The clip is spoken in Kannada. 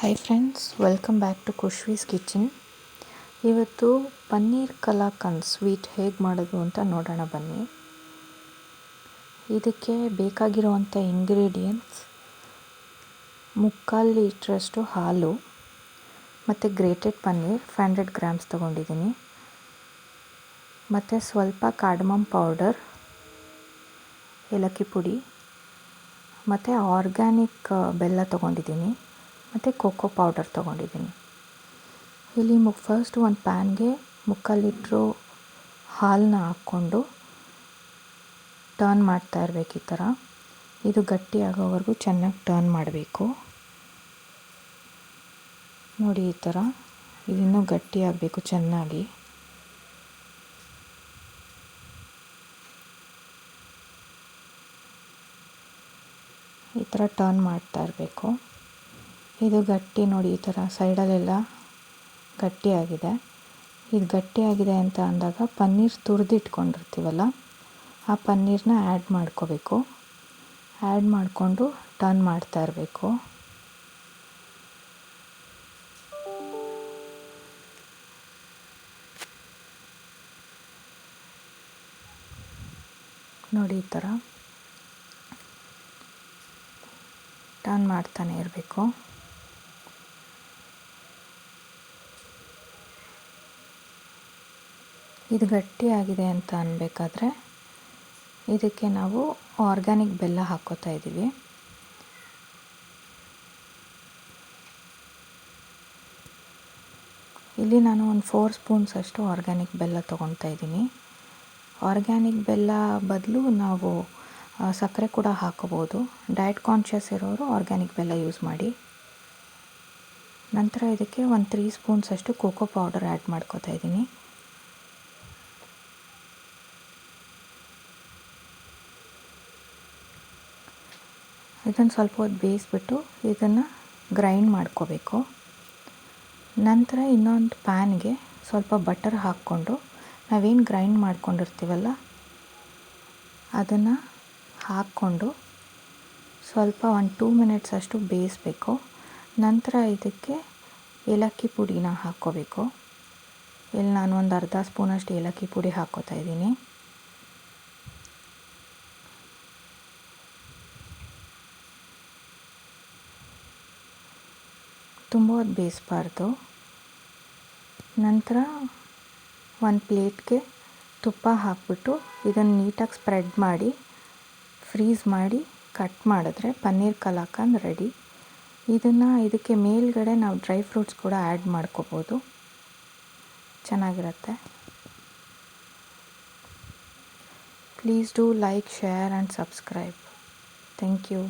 Hi friends, welcome back to Khushvi's kitchen. ಇವತ್ತು ಪನ್ನೀರ್ ಕಲಾಕಂದ್ ಸ್ವೀಟ್ ಹೇಗೆ ಮಾಡೋದು ಅಂತ ನೋಡೋಣ ಬನ್ನಿ. ಇದಕ್ಕೆ ಬೇಕಾಗಿರುವಂಥ ಇಂಗ್ರೀಡಿಯೆಂಟ್ಸ್ 3/4 ಲೀಟ್ರಷ್ಟು ಹಾಲು ಮತ್ತು ಗ್ರೇಟೆಡ್ ಪನ್ನೀರ್ 500 ಗ್ರಾಮ್ಸ್ ತೊಗೊಂಡಿದ್ದೀನಿ, ಮತ್ತು ಸ್ವಲ್ಪ ಕಾರ್ಡಮಮ್ ಪೌಡರ್, ಏಲಕ್ಕಿ ಪುಡಿ ಮತ್ತು ಆರ್ಗ್ಯಾನಿಕ್ ಬೆಲ್ಲ ತೊಗೊಂಡಿದ್ದೀನಿ ಮತ್ತು ಕೋಕೋ ಪೌಡರ್ ತೊಗೊಂಡಿದ್ದೀನಿ. ಇಲ್ಲಿ ಫಸ್ಟ್ ಒಂದು ಪ್ಯಾನ್ಗೆ 3/4 ಲೀಟ್ರು ಹಾಲನ್ನ ಹಾಕ್ಕೊಂಡು ಟರ್ನ್ ಮಾಡ್ತಾ ಇರಬೇಕು. ಈ ಥರ ಇದು ಗಟ್ಟಿ ಆಗೋವರೆಗೂ ಚೆನ್ನಾಗಿ ಟರ್ನ್ ಮಾಡಬೇಕು. ನೋಡಿ, ಈ ಥರ ಇದಿನ್ನೂ ಗಟ್ಟಿ ಆಗಬೇಕು ಚೆನ್ನಾಗಿ. ಈ ಥರ ಟರ್ನ್ ಮಾಡ್ತಾ ಇರಬೇಕು. ಇದು ಗಟ್ಟಿ ನೋಡಿ, ಈ ಥರ ಸೈಡಲ್ಲೆಲ್ಲ ಗಟ್ಟಿಯಾಗಿದೆ. ಇದು ಗಟ್ಟಿಯಾಗಿದೆ ಅಂತ ಅಂದಾಗ ಪನ್ನೀರ್ ತುರಿದಿಟ್ಕೊಂಡಿರ್ತೀವಲ್ಲ, ಆ ಪನ್ನೀರನ್ನ ಆ್ಯಡ್ ಮಾಡ್ಕೋಬೇಕು. ಆ್ಯಡ್ ಮಾಡಿಕೊಂಡು ಟರ್ನ್ ಮಾಡ್ತಾ ಇರಬೇಕು. ನೋಡಿ, ಈ ಥರ ಟರ್ನ್ ಮಾಡ್ತಾನೆ ಇರಬೇಕು. ಇದು ಗಟ್ಟಿಯಾಗಿದೆ ಅಂತ ಅನ್ನಬೇಕಾದ್ರೆ ಇದಕ್ಕೆ ನಾವು ಆರ್ಗ್ಯಾನಿಕ್ ಬೆಲ್ಲ ಹಾಕ್ಕೋತಾ ಇದ್ದೀವಿ. ಇಲ್ಲಿ ನಾನು ಒಂದು 4 ಸ್ಪೂನ್ಸ್ ಅಷ್ಟು ಆರ್ಗ್ಯಾನಿಕ್ ಬೆಲ್ಲ ತೊಗೊತಾ ಇದ್ದೀನಿ. ಆರ್ಗ್ಯಾನಿಕ್ ಬೆಲ್ಲ ಬದಲು ನಾವು ಸಕ್ಕರೆ ಕೂಡ ಹಾಕೋಬೋದು. ಡಯಟ್ ಕಾನ್ಷಿಯಸ್ ಇರೋರು ಆರ್ಗ್ಯಾನಿಕ್ ಬೆಲ್ಲ ಯೂಸ್ ಮಾಡಿ. ನಂತರ ಇದಕ್ಕೆ ಒಂದು 3 ಸ್ಪೂನ್ಸ್ ಅಷ್ಟು ಕೋಕೋ ಪೌಡರ್ ಆ್ಯಡ್ ಮಾಡ್ಕೋತಾ ಇದ್ದೀನಿ. ಇದನ್ನು ಸ್ವಲ್ಪ ಹೊತ್ತು ಬೇಯಿಸ್ಬಿಟ್ಟು ಇದನ್ನು ಗ್ರೈಂಡ್ ಮಾಡ್ಕೋಬೇಕು. ನಂತರ ಇನ್ನೊಂದು ಪ್ಯಾನ್ಗೆ ಸ್ವಲ್ಪ ಬಟರ್ ಹಾಕ್ಕೊಂಡು ನಾವೇನು ಗ್ರೈಂಡ್ ಮಾಡ್ಕೊಂಡಿರ್ತೀವಲ್ಲ ಅದನ್ನು ಹಾಕ್ಕೊಂಡು ಸ್ವಲ್ಪ ಒಂದು 2 ಮಿನಿಟ್ಸ್ ಅಷ್ಟು ಬೇಯಿಸಬೇಕು. ನಂತರ ಇದಕ್ಕೆ ಏಲಕ್ಕಿ ಪುಡಿನ ಹಾಕ್ಕೋಬೇಕು. ಇಲ್ಲಿ ನಾನು ಒಂದು ಅರ್ಧ ಸ್ಪೂನಷ್ಟು ಏಲಕ್ಕಿ ಪುಡಿ ಹಾಕ್ಕೋತಾ ಇದ್ದೀನಿ. ತುಂಬ ಹೊತ್ತು ಬೇಯಿಸಬಾರ್ದು. ನಂತರ ಒಂದು ಪ್ಲೇಟ್ಗೆ ತುಪ್ಪ ಹಾಕ್ಬಿಟ್ಟು ಇದನ್ನು ನೀಟಾಗಿ ಸ್ಪ್ರೆಡ್ ಮಾಡಿ ಫ್ರೀಸ್ ಮಾಡಿ ಕಟ್ ಮಾಡಿದ್ರೆ ಪನ್ನೀರ್ ಕಲಾಕಂದ್ ರೆಡಿ. ಇದಕ್ಕೆ ಮೇಲ್ಗಡೆ ನಾವು ಡ್ರೈ ಫ್ರೂಟ್ಸ್ ಕೂಡ ಆ್ಯಡ್ ಮಾಡ್ಕೋಬೋದು, ಚೆನ್ನಾಗಿರುತ್ತೆ. Please do like, share and subscribe. Thank you.